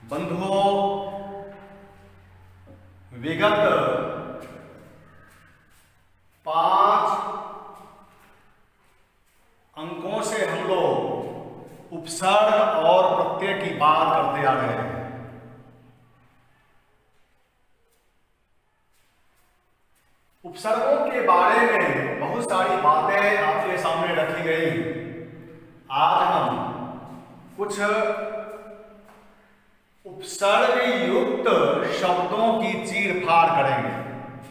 बंधुओं, विगत 5 अंकों से हम लोग उपसर्ग और प्रत्यय की बात करते आ रहे हैं। उपसर्गों के बारे में बहुत सारी बातें आपके सामने रखी गई। आज हम कुछ उपसर्ग युक्त शब्दों की चीर-फाड़ करेंगे,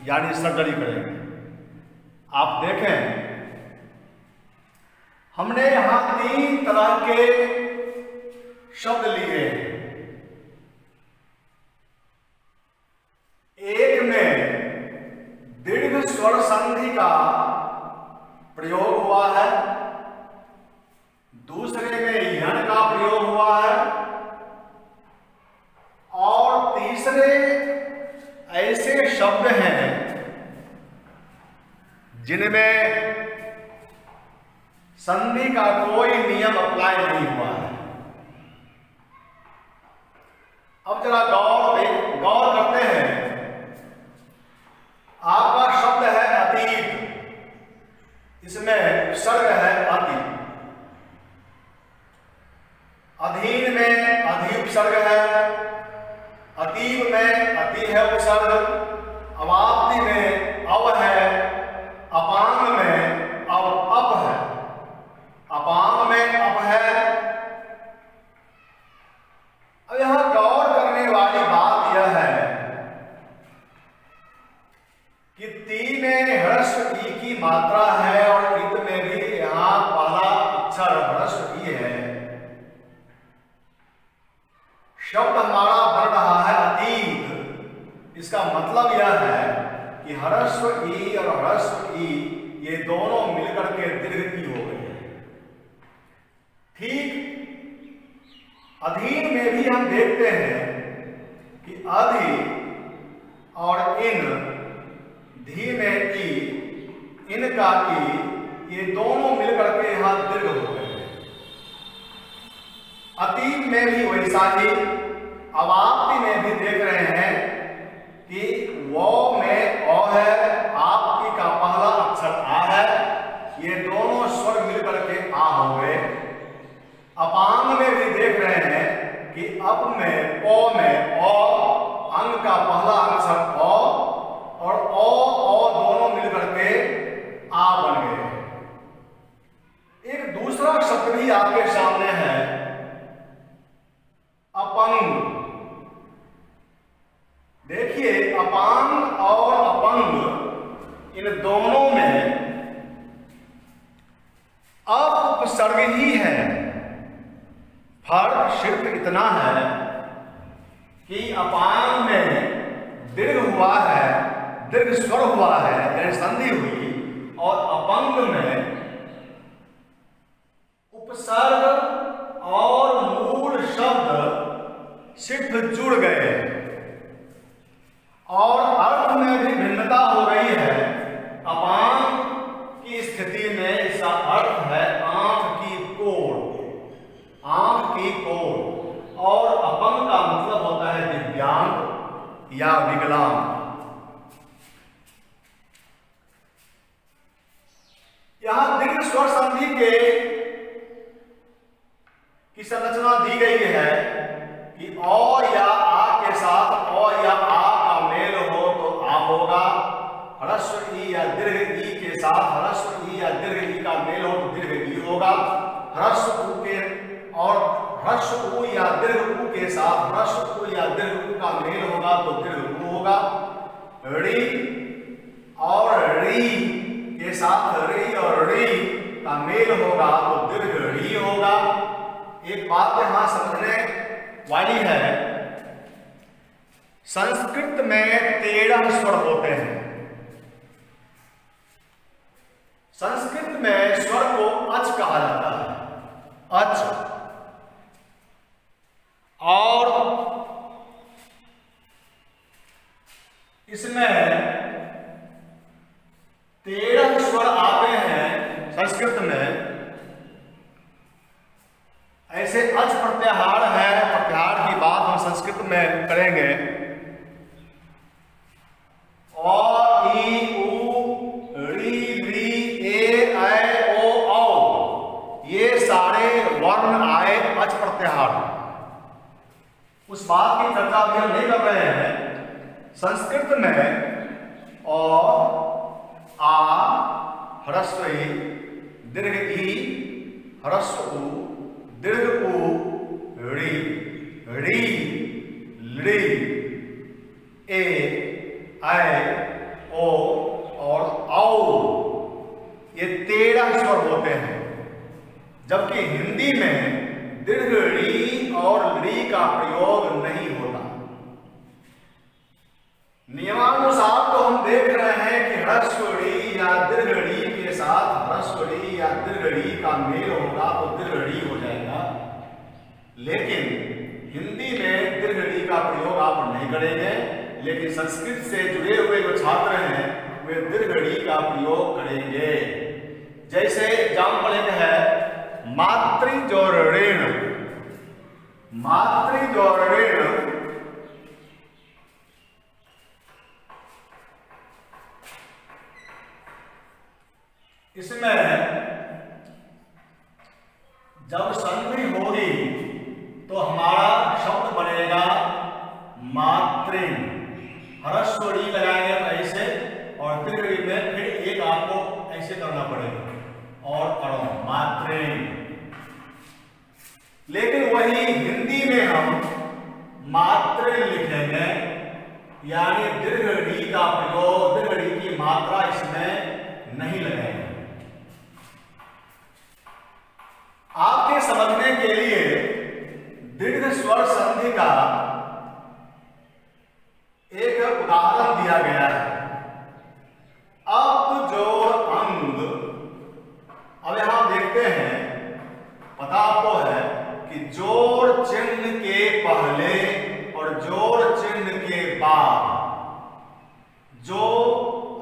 यानी सर्जरी करेंगे। आप देखें, हमने यहां 3 तरह के शब्द लिए। एक में दीर्घ स्वर संधि का प्रयोग हुआ है, दूसरे में यण का प्रयोग हुआ है, और तीसरे ऐसे शब्द हैं जिनमें संधि का कोई नियम अप्लाई नहीं हुआ है। अब जरा गौर करते हैं। आपका शब्द है अतीत, इसमें उपसर्ग है अति। अधीन में अधि उपसर्ग है, अतीब में अति है उपसर्ग, अवाप्ति में अव है, अपांग में अप है। अपांग में अप है। अब यहां गौर करने वाली बात यह है कि ती में ह्रस्व ई की मात्रा है और इत में भी यहां पहला अक्षर ह्रस्व ई है। शब्द हमारा बन रहा है अतीत। इसका मतलब यह है कि ह्रस्व ई और ह्रस्व ई ये दोनों मिलकर के दीर्घ ई हो गए। ठीक अधीन में भी हम देखते हैं कि अधि और इन, धी में ई, इन का ई, ये दोनों मिलकर के यहां दीर्घ हो गए। अतीत में भी वैसा ही, अवाप्ति में भी देख रहे हैं कि वो में ओ है, आपकी का पहला अक्षर आ है, ये दोनों स्वर मिलकर के आ हो गए। अपांग में भी देख रहे हैं कि अप में ओ अंग का पहला अक्षर ओ और ओ दोनों मिलकर के आ बन गए। एक दूसरा शब्द भी आपके सामने है, अपंग। देखिए, अपांग और अपंग इन दोनों में अप उपसर्ग ही है। फर्क सिर्फ इतना है कि अपांग में दीर्घ हुआ है, दीर्घ स्वर हुआ है, यानी संधि हुई, और अपंग में उपसर्ग और मूल शब्द सिर्फ जुड़ गए और अर्थ में भी भिन्नता हो गई है। अपांग की स्थिति में इसका अर्थ है आंख की कोर, आंख की कोर, और अपंग का मतलब होता है दिव्यांग या विकलांग। यहां दीर्घ स्वर संधि की संरचना दी गई है कि ओ या आ के साथ ओ या आ का मेल हो तो आ होगा, ह्रस्व ई या दीर्घ ई के साथ ह्रस्व ई या दीर्घ ई का मेल हो तो दीर्घ ई होगा, ह्रस्व उ के और ह्रस्व उ या दीर्घ उ के साथ ह्रस्व उ या दीर्घ उ का मेल होगा तो दीर्घ उ होगा। री और री के साथ री और री का मेल होगा तो दीर्घ री होगा। एक बात यहां समझने वाली है, संस्कृत में 13 स्वर होते हैं। संस्कृत में स्वर को अच कहा जाता है, अच। और इसमें 13 स्वर आते हैं संस्कृत में। ऐसे अच प्रत्याहार है, प्रत्याहार की बात हम संस्कृत में करेंगे। अ ई उ री री ए ऐ ओ औ, ये सारे वर्ण आए अच प्रत्याहार। उस बात की चर्चा भी हम नहीं कर रहे हैं। संस्कृत में अ आ ह्रस्व ई दीर्घ ई ह्रस्व उ दीर्घ उ री री ली ए ऐ ओ और औ, ये 13 स्वर होते हैं। जबकि हिंदी में दीर्घ री और ली का प्रयोग नहीं होता। नियमानुसार तो हम देख रहे हैं कि ह्रस्व री या दीर्घ री के साथ ह्रस्व री या दीर्घ री का मेल होगा तो दीर्घ री हो जाएगा। लेकिन हिंदी में दीर्घ री का प्रयोग आप नहीं करेंगे, लेकिन संस्कृत से जुड़े हुए जो छात्र हैं वे दीर्घ री का प्रयोग करेंगे। जैसे एग्जाम्पल एक है मातृजोर्ऋण। मातृजोर्ऋण इसमें जब संधि होगी तो हमारा शब्द बनेगा मातृण। ह्रस्व री लगाएंगे ऐसे और दीर्घ री में फिर एक आपको ऐसे करना पड़ेगा और अणो मातृण। लेकिन वही हिंदी में हम मातृण लिखेंगे, यानी दीर्घ री का प्रयोग, दीर्घ री की मात्रा इसमें नहीं लगाएंगे। आपके समझने के लिए दीर्घ स्वर संधि का एक उदाहरण दिया गया है। अप जोड़ अंग। अब यहां देखते हैं, पता आपको है कि जोड़ चिन्ह के पहले और जोड़ चिन्ह के बाद जो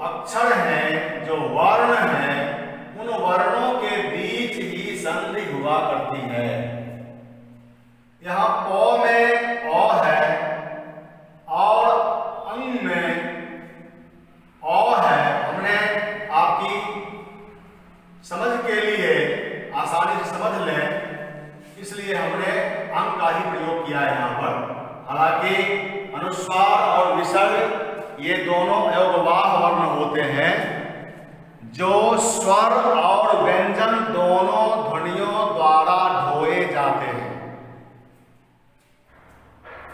अक्षर हैं, जो वर्ण हैं, उन वर्णों के बीच ही संधि हुआ करती है। यहां प में अ है और अंग में अ है। हमने आपकी समझ के लिए आसानी से समझ लें इसलिए हमने अंग का ही प्रयोग किया है यहां पर। हालांकि अनुस्वार और विसर्ग ये दोनों अयोगवाह वर्ण होते हैं जो स्वर और व्यंजन दोनों ध्वनियों द्वारा ढोए जाते हैं।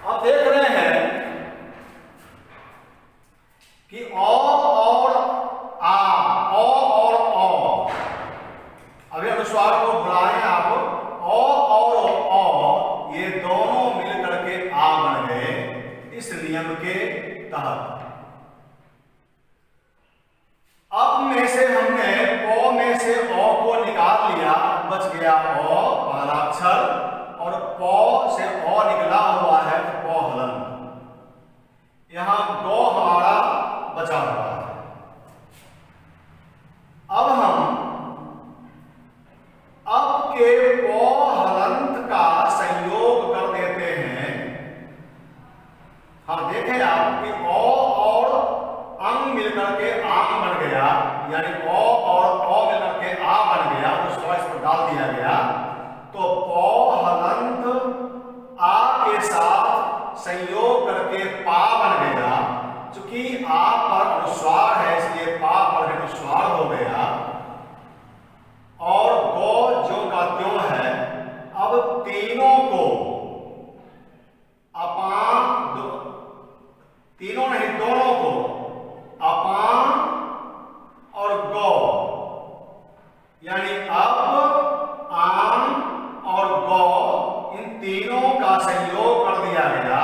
आप देख रहे हैं कि अ और आ, अ और अ, अभी अनुस्वार को बढ़ाएं आप, अ और अ ये दोनों मिलकर के आ बन गए इस नियम के तहत। अब में से हमने प में से अ को निकाल लिया, बच गया अ पहला अक्षर, और प से अ निकला हुआ है तो प हलन। यहां गो हमारा बचा हुआ है। अब हम अब के प हलंत का संयोग कर देते हैं। हाँ देखें आप कि अ और अंग मिलकर के आंग बन गया, यानी अ और अ मिलकर के आ बन गया, उस पर डाल दिया गया तो प हलंत आ के साथ संयोग करके पा बन गया। चूंकि आ पर अनुस्वार है इसलिए पा पर अनुस्वार हो गया और गो जो का त्यों है। अब तीनों को अपान, तीनों नहीं दोनों को अपान और गौ, यानी अब आम और गौ, इन तीनों का संयोग कर दिया गया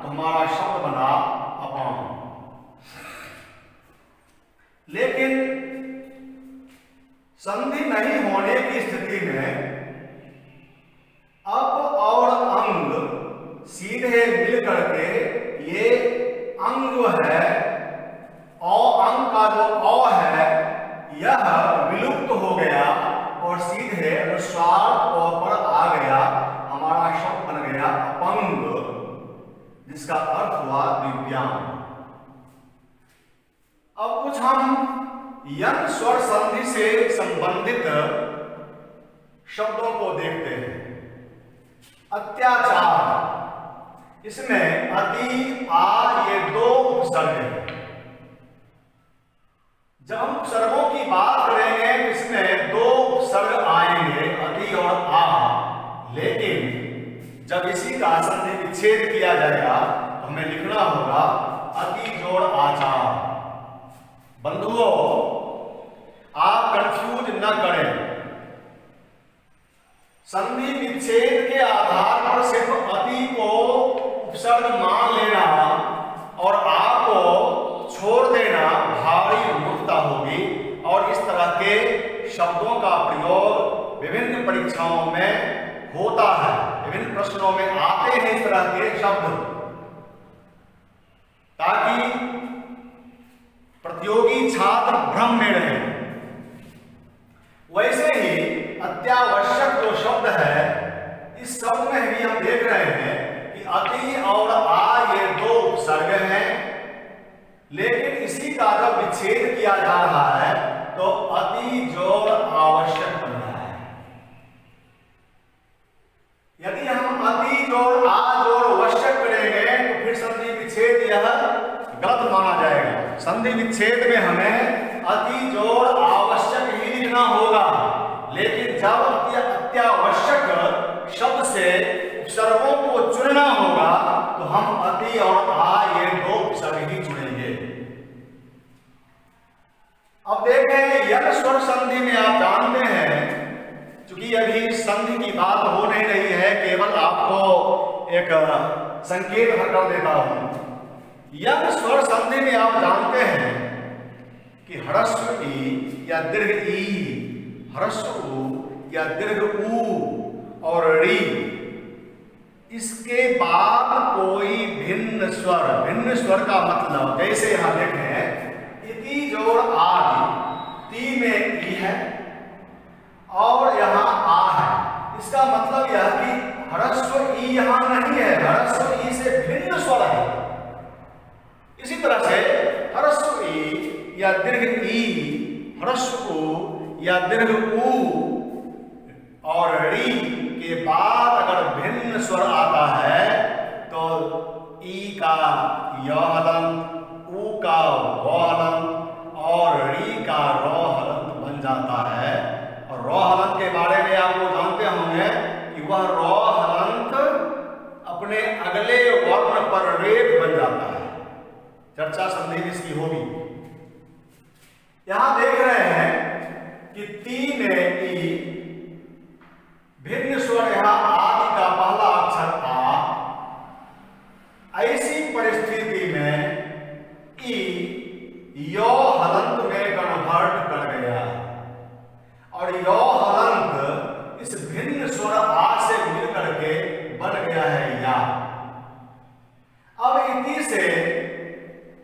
तो हमारा शब्द बना अपान। लेकिन संधि नहीं होने की स्थिति में अब और अंग सीधे मिल करके ये अंग जो है, अंग का जो अ है यह विलुप्त हो गया और सीधे अनुस्वार अ पर आ गया। हमारा शब्द बन गया अपंग। जिसका अर्थ हुआ दिव्यांग। अब कुछ हम यन स्वर संधि से संबंधित शब्दों को देखते हैं। अत्याचार, इसमें अति आ ये दो उपसर्ग हैं। जब हम उपसर्गों की बात करेंगे तो इसमें दो उपसर्ग आएंगे, अति और आ। लेकिन जब इसी का संधि विच्छेद किया जाएगा तो हमें लिखना होगा अति जोड़ आचार। बंधुओं, आप कंफ्यूज न करें। संधि विच्छेद के आधार पर सिर्फ अति को उपसर्ग मान लेना और आ को छोड़ देना भारी मूर्खता होगी। और इस तरह के शब्दों का प्रयोग विभिन्न परीक्षाओं में होता है, विभिन्न प्रश्नों में आते हैं इस तरह के शब्द, ताकि प्रतियोगी छात्र भ्रम में रहे। वैसे ही अत्यावश्यक जो शब्द है, इस शब्द में भी हम देख रहे हैं कि अति और आ ये दो उपसर्ग हैं, लेकिन इसी का जब विच्छेद किया जा रहा है तो अति जोड़ आवश्यक बन रहा है। यदि हम अति जोड़ आ जोड़ आवश्यक करेंगे तो फिर संधि विच्छेद यह गलत माना जाएगा। संधि विच्छेद में हमें अति जोड़ आवश्यक ही लिखना होगा, लेकिन जब अत्यावश्यक शब्द से उपसर्गों को चुनना होगा तो हम अति और आ ये दो उपसर्ग ही चुनेंगे। अब देखें यन स्वर संधि में आप जानते हैं, क्योंकि अभी संधि की बात हो नहीं रही है, केवल आपको एक संकेत कर देता हूं। यन स्वर संधि में आप जानते हैं कि ह्रस्व ई या दीर्घ ई, ह्रस्व उ या दीर्घ उ और री, इसके बाद कोई भिन्न स्वर का मतलब, जैसे यहां देखें इति जोड़ आदि, ती में ई है और यहां आ है। इसका मतलब यह कि ह्रस्व ई यहां नहीं है, ह्रस्व ई से भिन्न स्वर है। इसी तरह से ह्रस्व ई या दीर्घ ई, ह्रस्व उ या दीर्घ उ और री के बाद अगर भिन्न स्वर आता है तो ई का य हलंत, उ का व हलंत और री का र हलंत बन जाता है। और र हलंत के बारे में आप लोग जानते होंगे कि वह र हलंत अपने अगले वर्ण पर रेख बन जाता है। चर्चा संधि में इसकी होगी। यहां देख रहे हैं कि ती में ई, भिन्न स्वर यहां आदि का पहला अक्षर आ। ऐसी परिस्थिति में ई यो हलंत में कन्वर्ट कर गया और यो हलंत इस भिन्न स्वर आ से मिल करके बन गया है या। अब इति से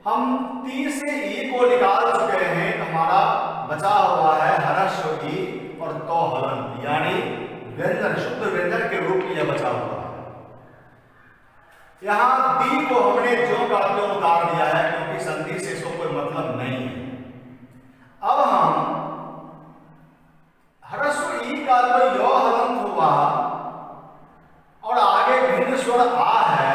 हम ती से ई को निकाल चुके हैं, हमारा बचा हुआ है ह्रस्व ई और तो हलंत, यानी व्यंजन, शुद्ध व्यंजन के रूप में यह बचा हुआ है। यहां दी को हमने जो का त्यों उतार दिया है, क्योंकि संधि से इसको कोई मतलब नहीं है। अब हम ह्रस्व ई का जो यो हलंत हुआ और आगे भिन्न स्वर आ है,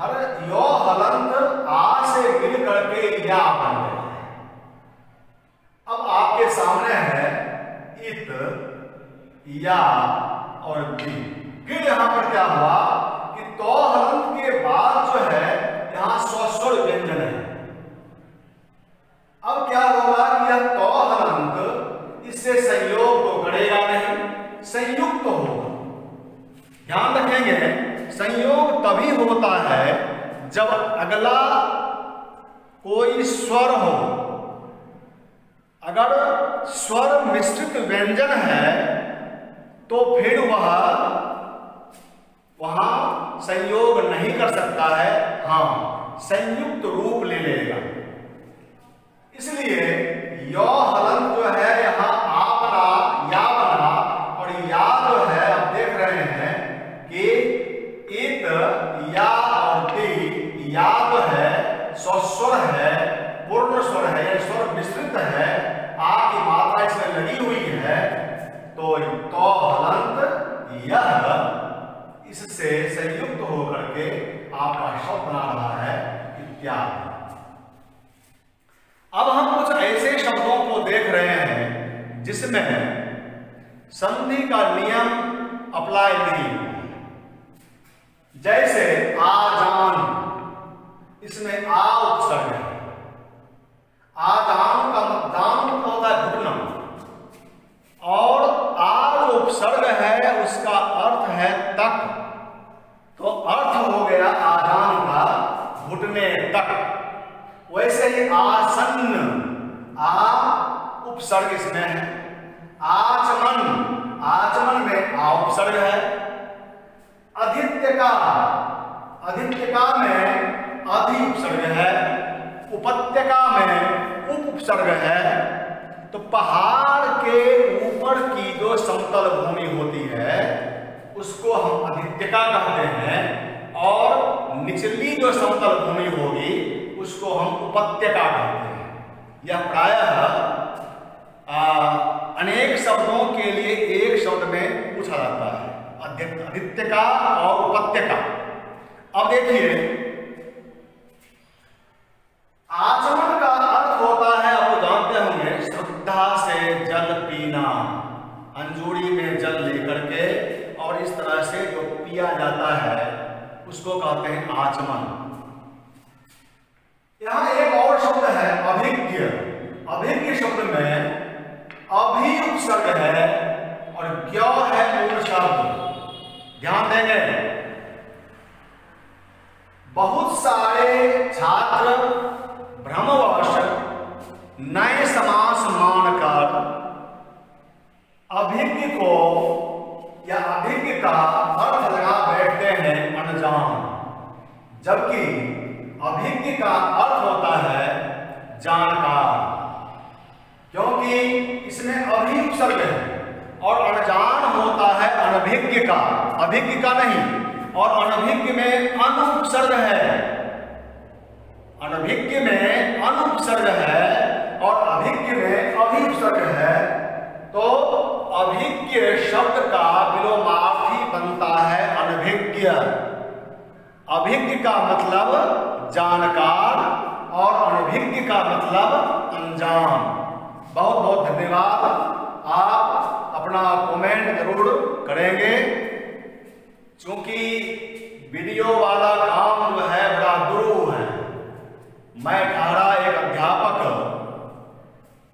हर यो हलंत आ से मिल करके या बन गया है। अब आपके सामने है इत, या और गी। फिर यहां पर क्या हुआ कि तो हलंत के बाद जो है यहां स्वस्वर व्यंजन है। अब क्या होगा कि यह तो हलंत इससे संयोग तो करेगा नहीं, संयुक्त तो होगा। ध्यान रखेंगे, संयोग तभी होता है जब अगला कोई स्वर हो। अगर स्वर मिश्रित व्यंजन है तो फिर वहां संयोग नहीं कर सकता है, हां संयुक्त रूप ले लेगा। इसलिए यो हलंत जो है यहां आ बना, या बना, और या जो है आप देख रहे हैं कि इत, या और ती इससे संयुक्त होकर के आपका शब्द बना रहा है इत्यादि। अब हम कुछ ऐसे शब्दों को देख रहे हैं जिसमें संधि का नियम अप्लाई नहीं, जैसे आजान, इसमें आ उपसर्ग है। आजान का दान होता है घुटना, और आ जो उपसर्ग है उसका अर्थ है तक, तो अर्थ हो गया आजान का घुटने तक। वैसे ही आसन्न, आ उपसर्ग इसमें है। आचमन, आचमन में आ उपसर्ग है। अधित्यका, अधित्यका में अधि उपसर्ग है। उपत्यका में उप उपसर्ग है। तो पहाड़ के ऊपर की जो समतल भूमि होती है उसको हम अधित्यका कहते हैं, और निचली जो समतल भूमि होगी उसको हम उपत्यका कहते हैं। यह प्रायः अनेक शब्दों के लिए एक शब्द में पूछा जाता है, अधित्यका और उपत्यका। अब देखिए, आचमन का अर्थ होता है, आप जानते होंगे, श्रद्धा से जल पीना, अंजूरी में जल लेकर के और इस तरह से जो पिया जाता है उसको कहते हैं आचमन। यहां एक और शब्द है अभिज्ञ। अभिज्ञ शब्द में अभि उपसर्ग है और ज्ञ है मूल शब्द। ध्यान देंगे, बहुत सारे छात्र भ्रमवश नए समास मानकर अभिज्ञ को या अभिज्ञ का अर्थ लगा बैठते हैं अनजान, जबकि अभिज्ञ का अर्थ होता है जानकार, क्योंकि इसमें अभि उपसर्ग है, और अनजान होता है अनभिज्ञ का, अभिज्ञ का नहीं। और अनभिज्ञ में अन उपसर्ग है, अनभिज्ञ में अन उपसर्ग है और अभिज्ञ में अभि उपसर्ग है। तो अभिज्ञ शब्द का विलोमार्थी बनता है अनभिज्ञ। अभिज्ञ का मतलब जानकार और अनभिज्ञ का मतलब अनजान। बहुत बहुत धन्यवाद। आप अपना कमेंट जरूर करेंगे, क्योंकि वीडियो वाला काम जो है बड़ा दुरूह है। मैं ठहरा एक अध्यापक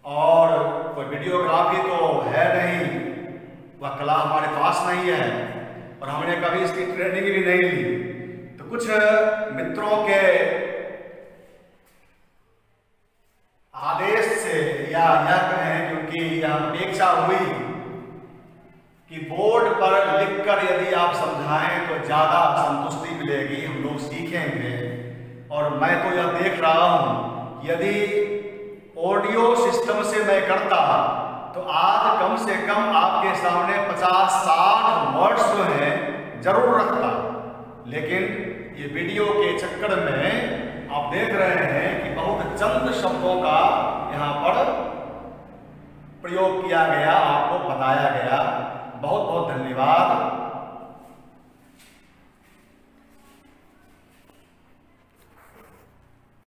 और कोई वीडियोग्राफी तो है नहीं, वह कला हमारे पास नहीं है और हमने कभी इसकी ट्रेनिंग भी नहीं ली। तो कुछ मित्रों के आदेश से या यह कहें, क्योंकि यह अपेक्षा हुई कि बोर्ड पर लिखकर यदि आप समझाएं तो ज़्यादा संतुष्टि मिलेगी, हम लोग सीखेंगे। और मैं तो यह देख रहा हूँ, यदि ऑडियो सिस्टम से मैं करता तो आज कम से कम आपके सामने 50-60 वर्ड्स जो हैं जरूर रखता, लेकिन ये वीडियो के चक्कर में आप देख रहे हैं कि बहुत चंद शब्दों का यहाँ पर प्रयोग किया गया, आपको बताया गया। बहुत बहुत धन्यवाद।